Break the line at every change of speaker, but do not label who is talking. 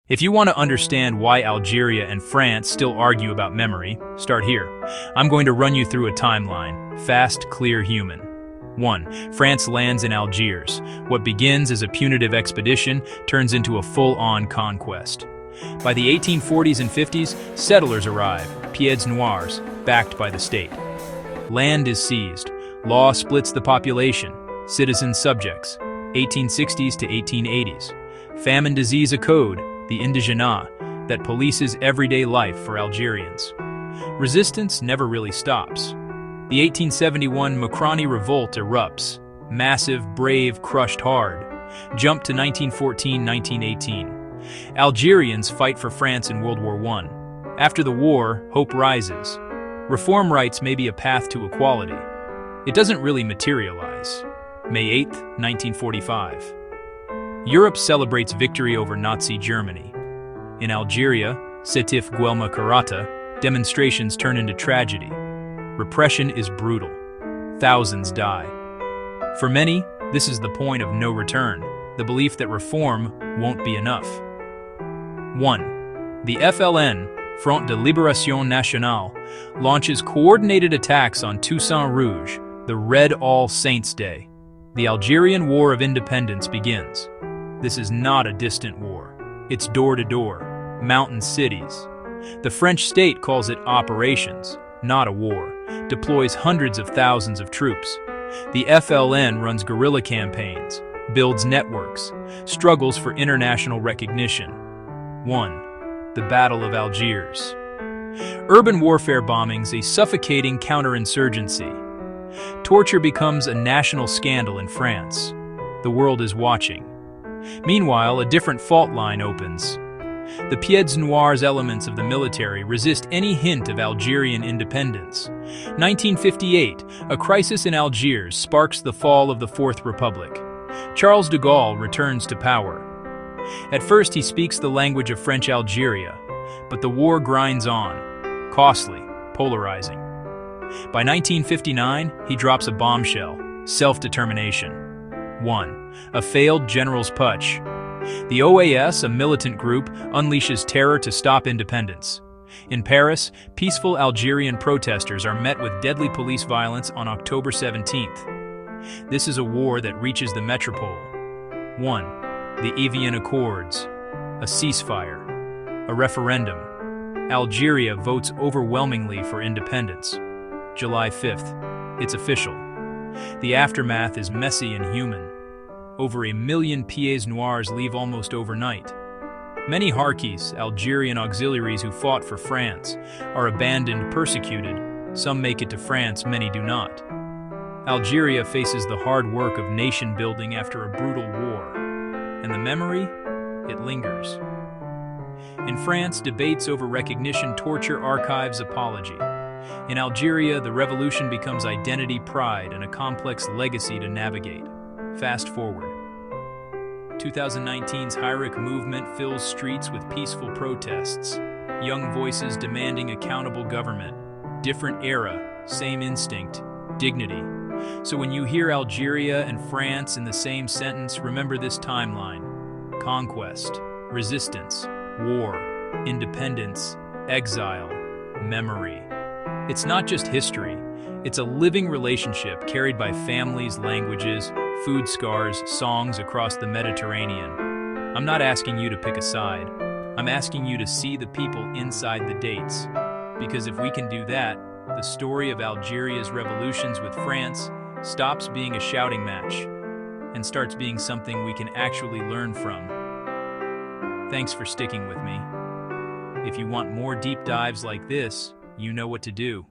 If you want to understand why Algeria and France still argue about memory, start here. I'm going to run you through a timeline. Fast, clear, human. 1. France lands in Algiers. What begins as a punitive expedition turns into a full-on conquest. By the 1840s and 50s, settlers arrive, pieds noirs, backed by the state. Land is seized. Law splits the population. Citizens subjects. 1860s to 1880s. Famine disease a code, the indigena, that polices everyday life for Algerians. Resistance never really stops. The 1871 Macroni revolt erupts. Massive, brave, crushed hard. Jump to 1914-1918. Algerians fight for France in World War I. After the war, hope rises. Reform rights may be a path to equality. It doesn't really materialize. May 8, 1945. Europe celebrates victory over Nazi Germany. In Algeria, Setif Guelma Karata, demonstrations turn into tragedy. Repression is brutal. Thousands die. For many, this is the point of no return, the belief that reform won't be enough. 1. The FLN, Front de Libération Nationale, launches coordinated attacks on Toussaint Rouge, the Red All Saints' Day. The Algerian War of Independence begins. This is not a distant war. It's door-to-door, mountain cities. The French state calls it operations, not a war, deploys hundreds of thousands of troops. The FLN runs guerrilla campaigns, builds networks, struggles for international recognition. 1. The Battle of Algiers. Urban warfare bombings, a suffocating counterinsurgency. Torture becomes a national scandal in France. The world is watching. Meanwhile, a different fault line opens. The Pieds Noirs elements of the military resist any hint of Algerian independence. 1958, a crisis in Algiers sparks the fall of the Fourth Republic. Charles de Gaulle returns to power. At first, he speaks the language of French Algeria, but the war grinds on, costly, polarizing. By 1959, he drops a bombshell: self-determination. 1. A failed general's putsch. The OAS, a militant group, unleashes terror to stop independence. In Paris, peaceful Algerian protesters are met with deadly police violence on October 17th. This is a war that reaches the metropole. 1. The Evian Accords. A ceasefire. A referendum. Algeria votes overwhelmingly for independence. July 5th. It's official. The aftermath is messy and human. Over 1 million Pieds Noirs leave almost overnight. Many Harkis, Algerian auxiliaries who fought for France, are abandoned, persecuted. Some make it to France, many do not. Algeria faces the hard work of nation building after a brutal war. And the memory? It lingers. In France, debates over recognition, torture, archives, apology. In Algeria, the revolution becomes identity, pride, and a complex legacy to navigate. Fast forward. 2019's Hirak movement fills streets with peaceful protests. Young voices demanding accountable government. Different era, same instinct, dignity. So when you hear Algeria and France in the same sentence, remember this timeline: conquest, resistance, war, independence, exile, memory. It's not just history, it's a living relationship carried by families, languages, food scars, songs across the Mediterranean. I'm not asking you to pick a side. I'm asking you to see the people inside the dates. Because if we can do that, the story of Algeria's revolutions with France stops being a shouting match and starts being something we can actually learn from. Thanks for sticking with me. If you want more deep dives like this, you know what to do.